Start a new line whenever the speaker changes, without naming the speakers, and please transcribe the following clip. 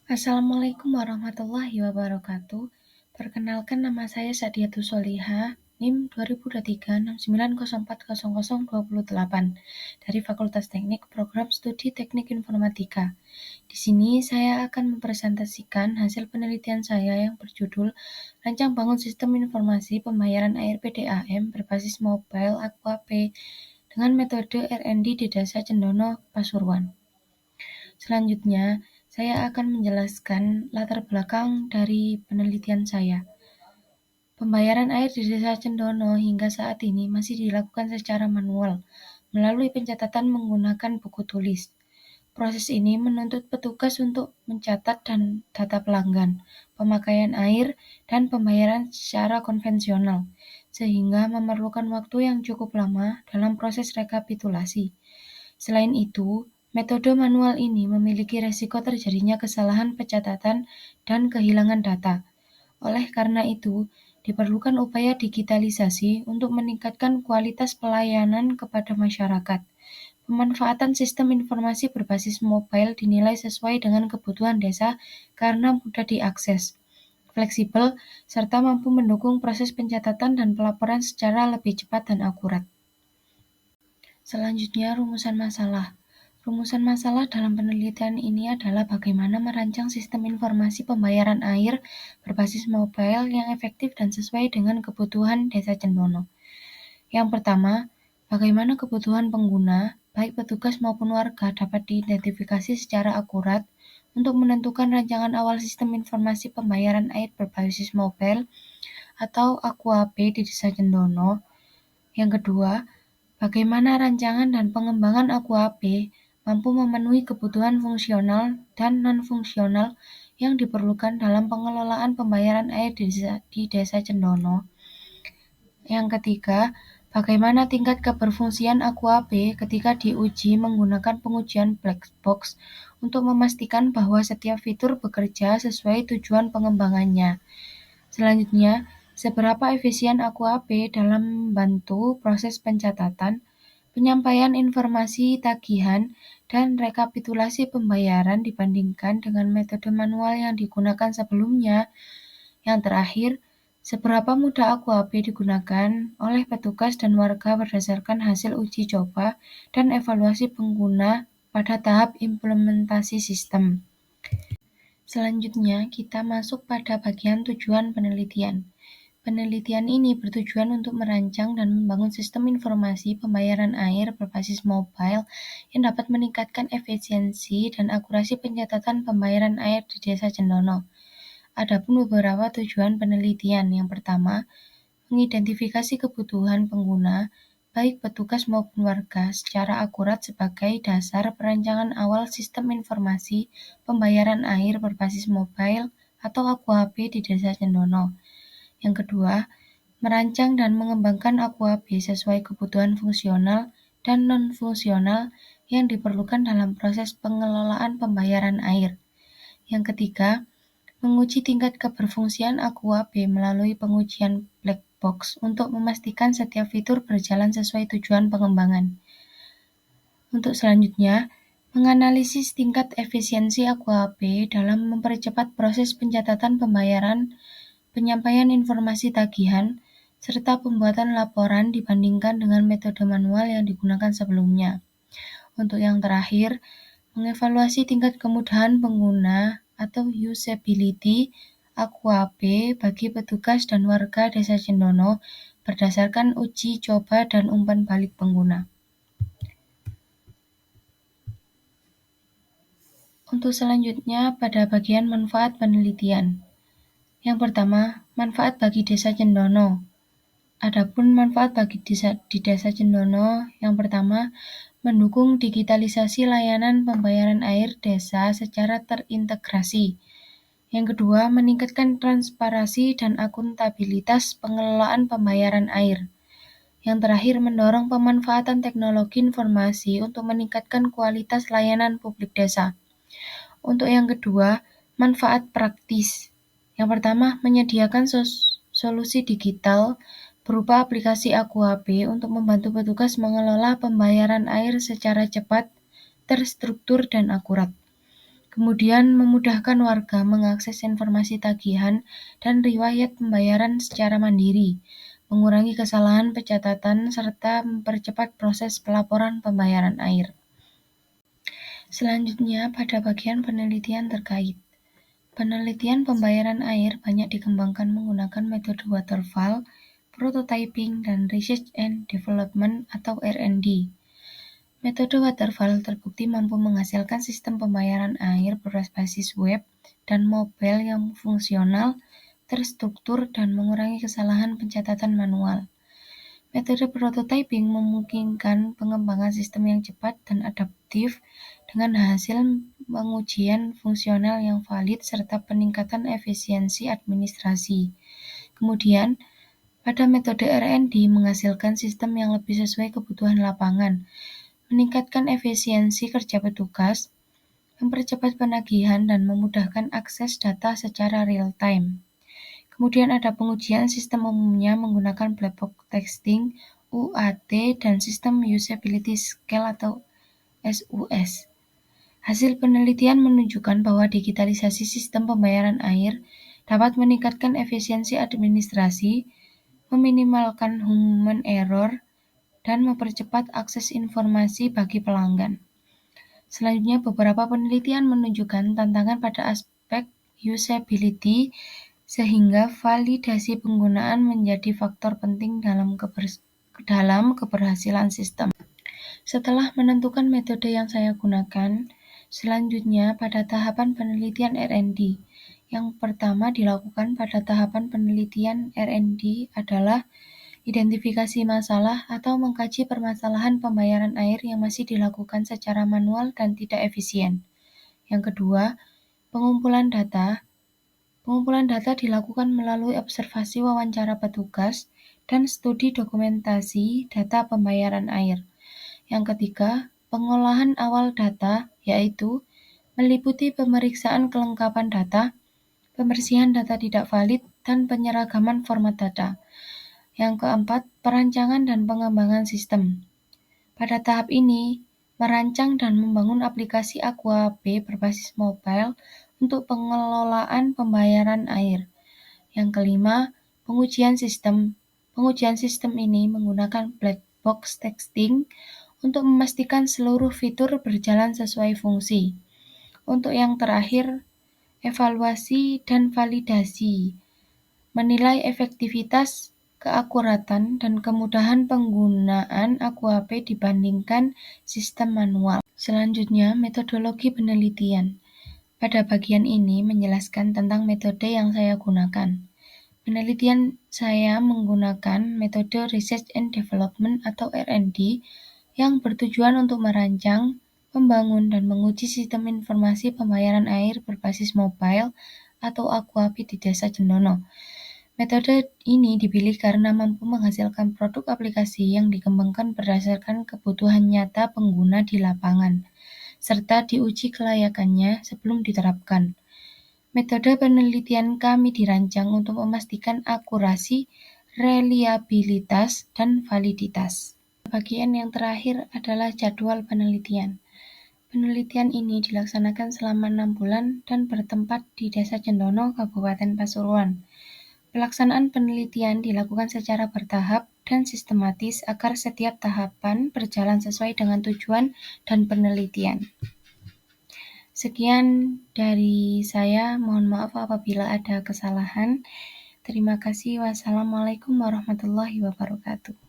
Assalamualaikum warahmatullahi wabarakatuh. Perkenalkan nama saya Sadiatul Solihah, NIM 202369040028 dari Fakultas Teknik Program Studi Teknik Informatika. Di sini saya akan mempresentasikan hasil penelitian saya yang berjudul Rancang Bangun Sistem Informasi Pembayaran Air PDAM berbasis mobile Aqua P dengan metode R&D di Desa Cendono, Pasuruan. Selanjutnya, saya akan menjelaskan latar belakang dari penelitian saya. Pembayaran air di Desa Cendono hingga saat ini masih dilakukan secara manual, melalui pencatatan menggunakan buku tulis. Proses ini menuntut petugas untuk mencatat dan data pelanggan, pemakaian air, dan pembayaran secara konvensional, sehingga memerlukan waktu yang cukup lama dalam proses rekapitulasi. Selain itu, metode manual ini memiliki resiko terjadinya kesalahan pencatatan dan kehilangan data. Oleh karena itu, diperlukan upaya digitalisasi untuk meningkatkan kualitas pelayanan kepada masyarakat. Pemanfaatan sistem informasi berbasis mobile dinilai sesuai dengan kebutuhan desa karena mudah diakses, fleksibel, serta mampu mendukung proses pencatatan dan pelaporan secara lebih cepat dan akurat. Selanjutnya, rumusan masalah. Rumusan masalah dalam penelitian ini adalah bagaimana merancang sistem informasi pembayaran air berbasis mobile yang efektif dan sesuai dengan kebutuhan Desa Cendono. Yang pertama, bagaimana kebutuhan pengguna, baik petugas maupun warga, dapat diidentifikasi secara akurat untuk menentukan rancangan awal sistem informasi pembayaran air berbasis mobile atau Aqua P di Desa Cendono. Yang kedua, bagaimana rancangan dan pengembangan Aqua P mampu memenuhi kebutuhan fungsional dan non-fungsional yang diperlukan dalam pengelolaan pembayaran air di Desa Cendono. Yang ketiga, bagaimana tingkat keberfungsian Aqua P ketika diuji menggunakan pengujian black box untuk memastikan bahwa setiap fitur bekerja sesuai tujuan pengembangannya. Selanjutnya, seberapa efisien Aqua P dalam membantu proses pencatatan, penyampaian informasi tagihan, dan rekapitulasi pembayaran dibandingkan dengan metode manual yang digunakan sebelumnya. Yang terakhir, seberapa mudah Aqua P digunakan oleh petugas dan warga berdasarkan hasil uji coba dan evaluasi pengguna pada tahap implementasi sistem. Selanjutnya, kita masuk pada bagian tujuan penelitian. Penelitian ini bertujuan untuk merancang dan membangun sistem informasi pembayaran air berbasis mobile yang dapat meningkatkan efisiensi dan akurasi pencatatan pembayaran air di Desa Cendono. Adapun beberapa tujuan penelitian. Yang pertama, mengidentifikasi kebutuhan pengguna, baik petugas maupun warga, secara akurat sebagai dasar perancangan awal sistem informasi pembayaran air berbasis mobile atau Aqua P di Desa Cendono. Yang kedua, merancang dan mengembangkan Aqua P sesuai kebutuhan fungsional dan non-fungsional yang diperlukan dalam proses pengelolaan pembayaran air. Yang ketiga, menguji tingkat keberfungsian Aqua P melalui pengujian black box untuk memastikan setiap fitur berjalan sesuai tujuan pengembangan. Untuk selanjutnya, menganalisis tingkat efisiensi Aqua P dalam mempercepat proses pencatatan pembayaran, penyampaian informasi tagihan, serta pembuatan laporan dibandingkan dengan metode manual yang digunakan sebelumnya. Untuk yang terakhir, mengevaluasi tingkat kemudahan pengguna atau usability Aqua P bagi petugas dan warga Desa Cendono berdasarkan uji coba dan umpan balik pengguna. Untuk selanjutnya pada bagian manfaat penelitian. Yang pertama, manfaat bagi Desa Cendono. Adapun manfaat bagi di Desa Cendono, yang pertama, mendukung digitalisasi layanan pembayaran air desa secara terintegrasi. Yang kedua, meningkatkan transparansi dan akuntabilitas pengelolaan pembayaran air. Yang terakhir, mendorong pemanfaatan teknologi informasi untuk meningkatkan kualitas layanan publik desa. Untuk yang kedua, manfaat praktis. Yang pertama, menyediakan solusi digital berupa aplikasi Aqua P untuk membantu petugas mengelola pembayaran air secara cepat, terstruktur, dan akurat. Kemudian memudahkan warga mengakses informasi tagihan dan riwayat pembayaran secara mandiri, mengurangi kesalahan pencatatan, serta mempercepat proses pelaporan pembayaran air. Selanjutnya, pada bagian penelitian terkait. Penelitian pembayaran air banyak dikembangkan menggunakan metode waterfall, prototyping, dan research and development atau R&D. Metode waterfall terbukti mampu menghasilkan sistem pembayaran air berbasis web dan mobile yang fungsional, terstruktur, dan mengurangi kesalahan pencatatan manual. Metode prototyping memungkinkan pengembangan sistem yang cepat dan adaptif dengan hasil pengujian fungsional yang valid serta peningkatan efisiensi administrasi. Kemudian, pada metode R&D menghasilkan sistem yang lebih sesuai kebutuhan lapangan, meningkatkan efisiensi kerja petugas, mempercepat penagihan, dan memudahkan akses data secara real-time. Kemudian ada pengujian sistem umumnya menggunakan black box testing, UAT, dan sistem usability scale atau SUS. Hasil penelitian menunjukkan bahwa digitalisasi sistem pembayaran air dapat meningkatkan efisiensi administrasi, meminimalkan human error, dan mempercepat akses informasi bagi pelanggan. Selanjutnya, beberapa penelitian menunjukkan tantangan pada aspek usability, sehingga validasi penggunaan menjadi faktor penting dalam keberhasilan sistem. Setelah menentukan metode yang saya gunakan, selanjutnya pada tahapan penelitian R&D. Yang pertama dilakukan pada tahapan penelitian R&D adalah identifikasi masalah atau mengkaji permasalahan pembayaran air yang masih dilakukan secara manual dan tidak efisien. Yang kedua, pengumpulan data. Pengumpulan data dilakukan melalui observasi wawancara petugas dan studi dokumentasi data pembayaran air. Yang ketiga, pengolahan awal data, yaitu meliputi pemeriksaan kelengkapan data, pembersihan data tidak valid, dan penyeragaman format data. Yang keempat, perancangan dan pengembangan sistem. Pada tahap ini, merancang dan membangun aplikasi AquaP berbasis mobile untuk pengelolaan pembayaran air. Yang kelima, pengujian sistem. Pengujian sistem ini menggunakan black box testing untuk memastikan seluruh fitur berjalan sesuai fungsi. Untuk yang terakhir, evaluasi dan validasi. Menilai efektivitas, keakuratan, dan kemudahan penggunaan AquaP dibandingkan sistem manual. Selanjutnya, metodologi penelitian. Pada bagian ini menjelaskan tentang metode yang saya gunakan. Penelitian saya menggunakan metode Research and Development atau R&D yang bertujuan untuk merancang, membangun, dan menguji sistem informasi pembayaran air berbasis mobile atau AquaP di Desa Cendono. Metode ini dipilih karena mampu menghasilkan produk aplikasi yang dikembangkan berdasarkan kebutuhan nyata pengguna di lapangan, serta diuji kelayakannya sebelum diterapkan. Metode penelitian kami dirancang untuk memastikan akurasi, reliabilitas, dan validitas. Bagian yang terakhir adalah jadwal penelitian. Penelitian ini dilaksanakan selama 6 bulan dan bertempat di Desa Cendono, Kabupaten Pasuruan. Pelaksanaan penelitian dilakukan secara bertahap dan sistematis agar setiap tahapan berjalan sesuai dengan tujuan dan penelitian. Sekian dari saya, mohon maaf apabila ada kesalahan. Terima kasih. Wassalamualaikum warahmatullahi wabarakatuh.